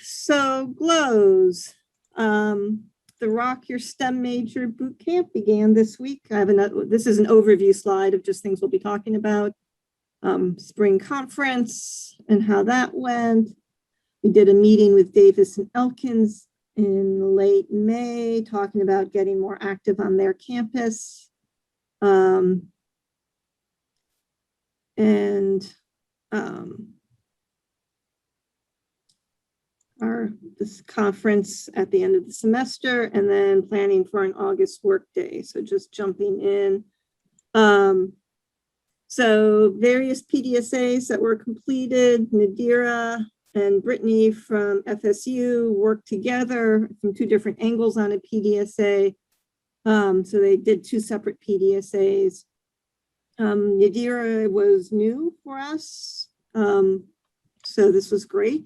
So GLOWS, the Rock Your STEM Major Boot Camp began this week. This is an overview slide of just things we'll be talking about. Spring conference and how that went. We did a meeting with Davis and Elkins in late May, talking about getting more active on their campus. This conference at the end of the semester, and then planning for an August work day. So just jumping in. So various PDSAs that were completed, Nadira and Brittany from FSU worked together from two different angles on a PDSA. So they did two separate PDSAs. Nadira was new for us. So this was great.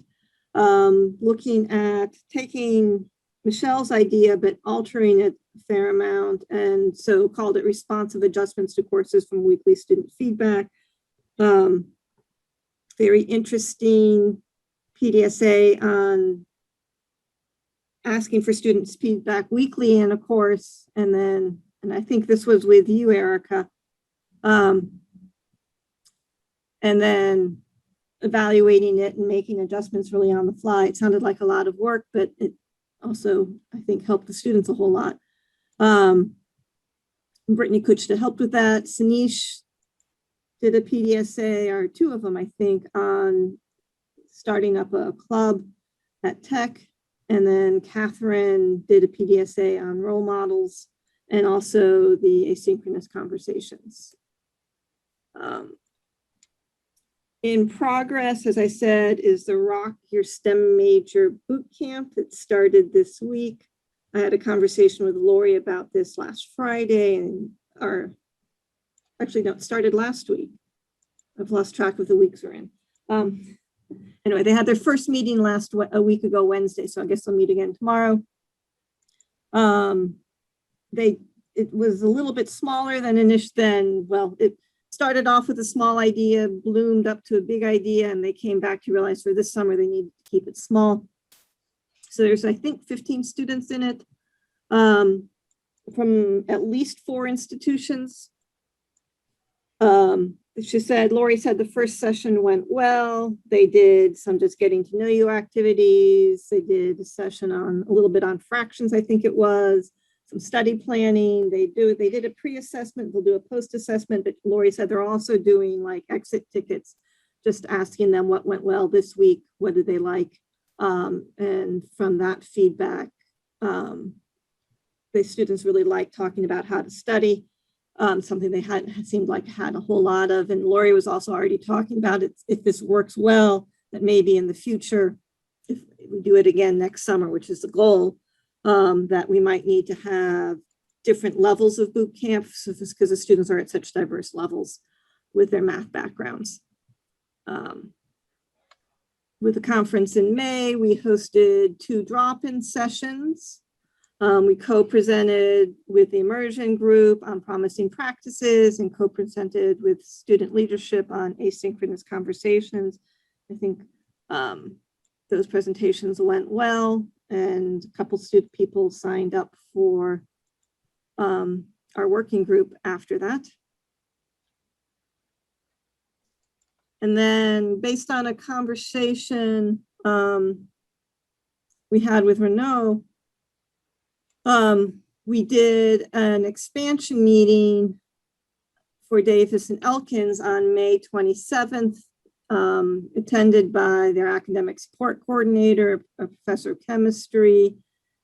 Looking at taking Michelle's idea, but altering it a fair amount, and so called it responsive adjustments to courses from weekly student feedback. Very interesting PDSA on asking for students' feedback weekly in a course, and I think this was with you, Erica, and then evaluating it and making adjustments really on the fly. It sounded like a lot of work, but it also, I think, helped the students a whole lot. Brittany Kuchta helped with that. Sanish did a PDSA, or two of them, I think, on starting up a club at Tech. And then Catherine did a PDSA on role models and also the asynchronous conversations. In progress, as I said, is the Rock Your STEM Major Boot Camp that started this week. I had a conversation with Lori about this last Friday, and started last week. I've lost track of the weeks we're in. Anyway, they had their first meeting a week ago Wednesday, so I guess they'll meet again tomorrow. It was a little bit smaller than it started off with a small idea, bloomed up to a big idea, and they came back to realize for this summer they need to keep it small. So there's, I think, 15 students in it from at least 4 institutions. Lori said the first session went well. They did some just getting to know you activities. They did a session on a little bit on fractions, I think it was. Some study planning. They did a pre-assessment, they'll do a post-assessment, but Lori said they're also doing like exit tickets, just asking them what went well this week, what did they like, and from that feedback, the students really liked talking about how to study, something they hadn't seemed like had a whole lot of, and Lori was also already talking about it, if this works well, that maybe in the future, if we do it again next summer, which is the goal, that we might need to have different levels of boot camps because the students are at such diverse levels with their math backgrounds. With the conference in May, we hosted 2 drop-in sessions. We co-presented with the immersion group on promising practices and co-presented with student leadership on asynchronous conversations. I think those presentations went well, and a couple student people signed up for our working group after that. And then based on a conversation we had with Renaud, we did an expansion meeting for Davis and Elkins on May 27th, attended by their academic support coordinator, a professor of chemistry,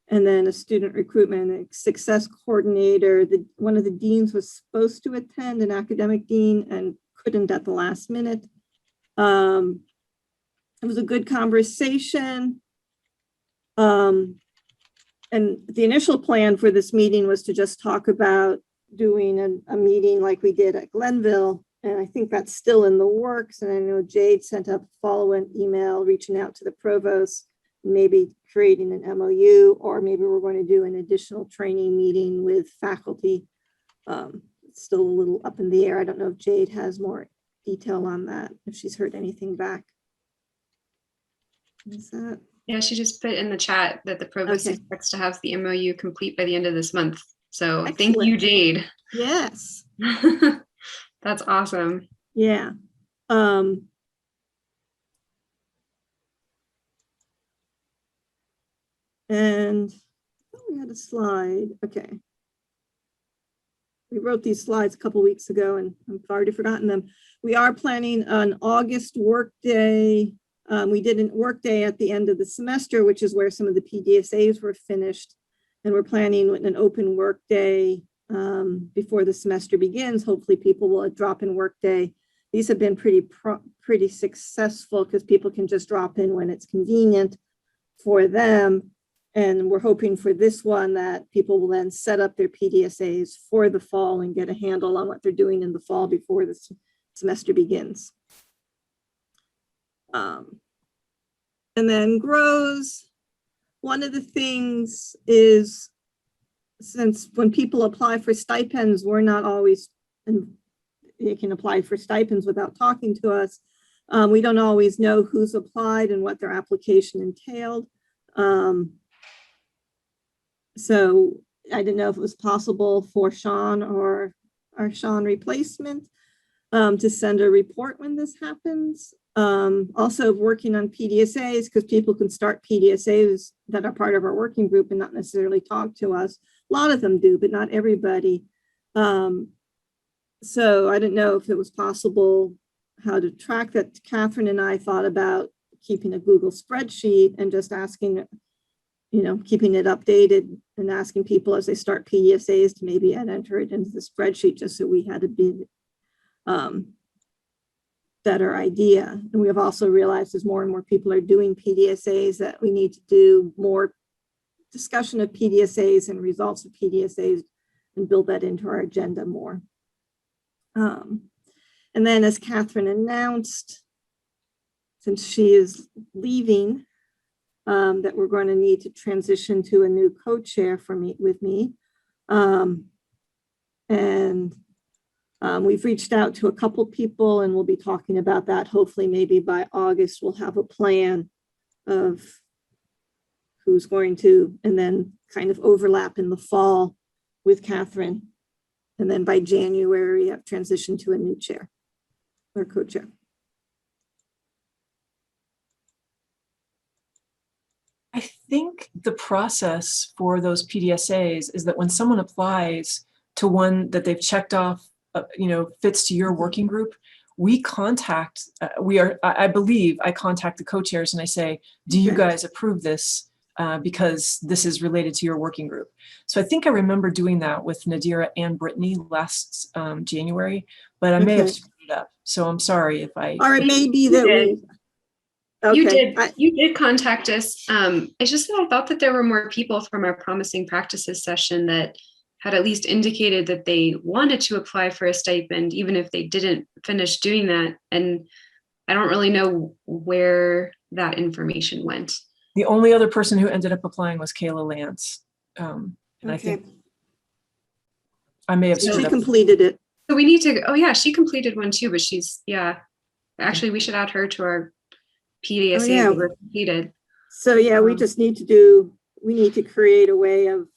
and then a student recruitment and success coordinator. One of the deans was supposed to attend, an academic dean, and couldn't at the last minute. It was a good conversation. And the initial plan for this meeting was to just talk about doing a meeting like we did at Glenville. And I think that's still in the works. And I know Jade sent up a follow-up email reaching out to the provost, maybe creating an MOU, or maybe we're going to do an additional training meeting with faculty. It's still a little up in the air. I don't know if Jade has more detail on that, if she's heard anything back. Is that? Yeah, she just put in the chat that the provost Okay. expects to have the MOU complete by the end of this month. So thank Excellent. you, Jade. Yes. That's awesome. Yeah. And we had a slide. Okay. We wrote these slides a couple weeks ago and I've already forgotten them. We are planning an August workday. We did a workday at the end of the semester, which is where some of the PDSAs were finished. And we're planning an open workday before the semester begins. Hopefully people will drop in workday. These have been pretty successful because people can just drop in when it's convenient for them. And we're hoping for this one that people will then set up their PDSAs for the fall and get a handle on what they're doing in the fall before the semester begins. And then grows. One of the things is, since when people apply for stipends, we're not always, and they can apply for stipends without talking to us. We don't always know who's applied and what their application entailed. So I didn't know if it was possible for Sean or our Sean replacement to send a report when this happens. Also working on PDSAs, because people can start PDSAs that are part of our working group and not necessarily talk to us. A lot of them do, but not everybody. So I didn't know if it was possible how to track that. Catherine and I thought about keeping a Google spreadsheet and just asking, keeping it updated and asking people as they start PDSAs to maybe enter it into the spreadsheet just so we had a bit better idea. And we have also realized as more and more people are doing PDSAs that we need to do more discussion of PDSAs and results of PDSAs and build that into our agenda more. And then as Catherine announced, since she is leaving, that we're going to need to transition to a new co-chair with me. We've reached out to a couple people and we'll be talking about that. Hopefully maybe by August, we'll have a plan of who's going to, and then kind of overlap in the fall with Catherine. And then by January, I've transitioned to a new chair or co-chair. I think the process for those PDSAs is that when someone applies to one that they've checked off, fits to your working group, we contact, I believe I contact the co-chairs and I say, do you guys approve this? Because this is related to your working group. So I think I remember doing that with Nadira and Brittany last January, but I may have screwed it up. So I'm sorry if I. Or it may be that we. Okay. You did contact us. It's just that I thought that there were more people from our promising practices session that had at least indicated that they wanted to apply for a stipend, even if they didn't finish doing that. And I don't really know where that information went. The only other person who ended up applying was Kayla Lance. And I think I may have. So she completed it. So we need to, oh yeah, she completed one too, but she's, actually we should add her to our PDSA that were completed. So yeah, we just need to create a way of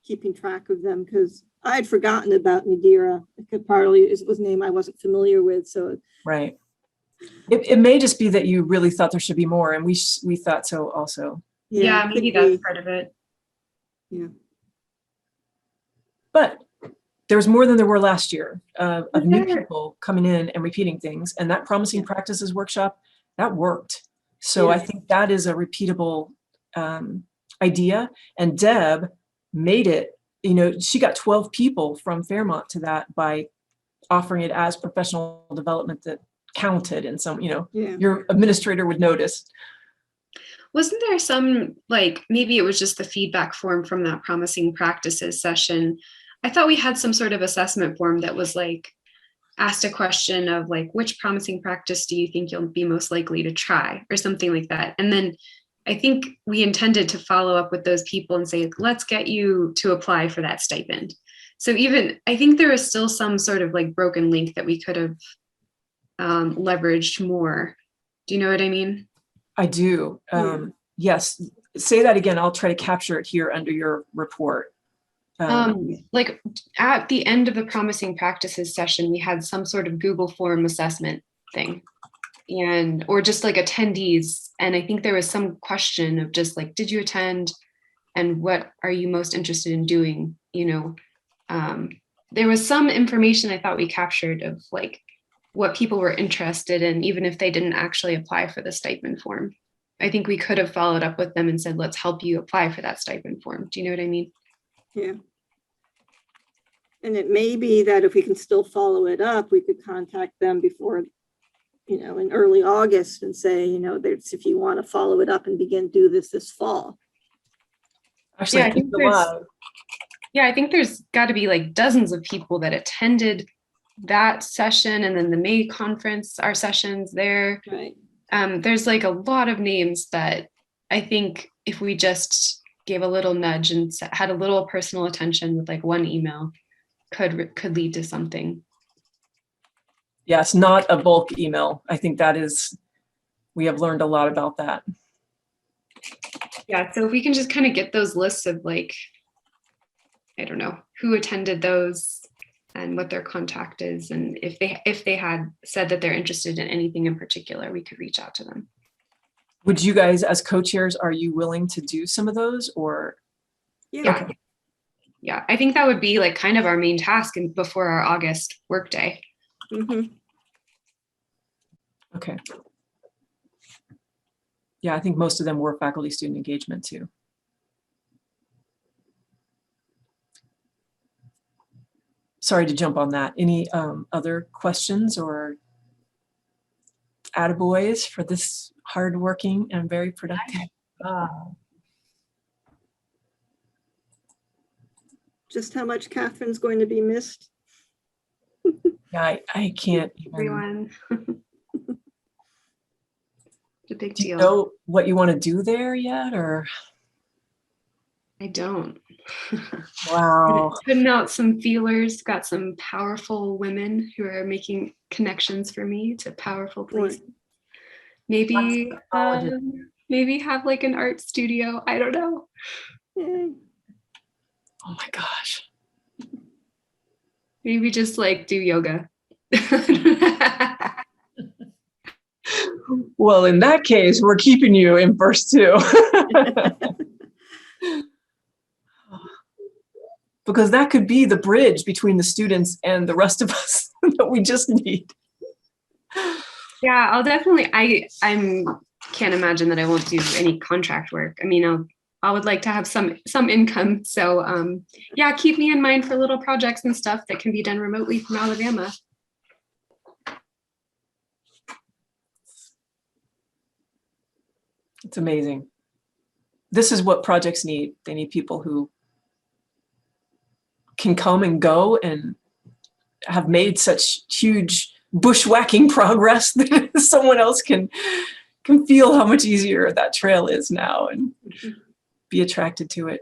keeping track of them because I had forgotten about Nadira. Partly it was a name I wasn't familiar with. So right. It may just be that you really thought there should be more, and we thought so also. Yeah, maybe that's part of it. Yeah. But there's more than there were last year of new people coming in and repeating things, and that promising practices workshop, that worked. So I think that is a repeatable idea. And Deb made it, she got 12 people from Fairmont to that by offering it as professional development that counted in some, your administrator would notice. Wasn't there some, maybe it was just the feedback form from that promising practices session. I thought we had some sort of assessment form that was asked a question of which promising practice do you think you'll be most likely to try or something like that. And then I think we intended to follow up with those people and say, let's get you to apply for that stipend. So I think there is still some sort of broken link that we could have leveraged more. Do you know what I mean? I do. Yeah. Yes. Say that again. I'll try to capture it here under your report. Like at the end of the promising practices session, we had some sort of Google form assessment thing, and or just like attendees. And I think there was some question of just like, did you attend, and what are you most interested in doing? You know, there was some information I thought we captured of like what people were interested in, even if they didn't actually apply for the stipend form. I think we could have followed up with them and said, let's help you apply for that stipend form. Do you know what I mean? Yeah. And it may be that if we can still follow it up, we could contact them before, you know, in early August and say, you know, there's, if you want to follow it up and begin do this fall. Actually, Yeah, I think July. Yeah, I think there's got to be like dozens of people that attended that session, and then the May conference, our sessions there. Right. There's like a lot of names that I think if we just gave a little nudge and had a little personal attention with like one email, could lead to something. Yes, not a bulk email. I think that is, we have learned a lot about that. Yeah, so if we can just kind of get those lists of like, I don't know, who attended those and what their contact is, and if they had said that they're interested in anything in particular, we could reach out to them. Would you guys, as co-chairs, are you willing to do some of those, or? Yeah. Okay. Yeah, I think that would be like kind of our main task before our August workday. Mm-hmm. Okay. Yeah, I think most of them were faculty student engagement too. Sorry to jump on that. Any other questions or attaboys for this hardworking and very productive? Just how much Catherine's going to be missed. Yeah, I can't even. Everyone. It's a big Do you deal. know what you want to do there yet, or? I don't. Wow. Putting out some feelers, got some powerful women who are making connections for me to powerful places. Maybe, maybe have like an art studio. I don't know. Yay. Oh my gosh. Maybe just like do yoga. Well, in that case, we're keeping you in first too. Because that could be the bridge between the students and the rest of us that we just need. Yeah, I'll definitely, I'm can't imagine that I won't do any contract work. I mean, I would like to have some income. So yeah, keep me in mind for little projects and stuff that can be done remotely from Alabama. It's amazing. This is what projects need. They need people who can come and go and have made such huge bushwhacking progress that someone else can feel how much easier that trail is now and be attracted to it.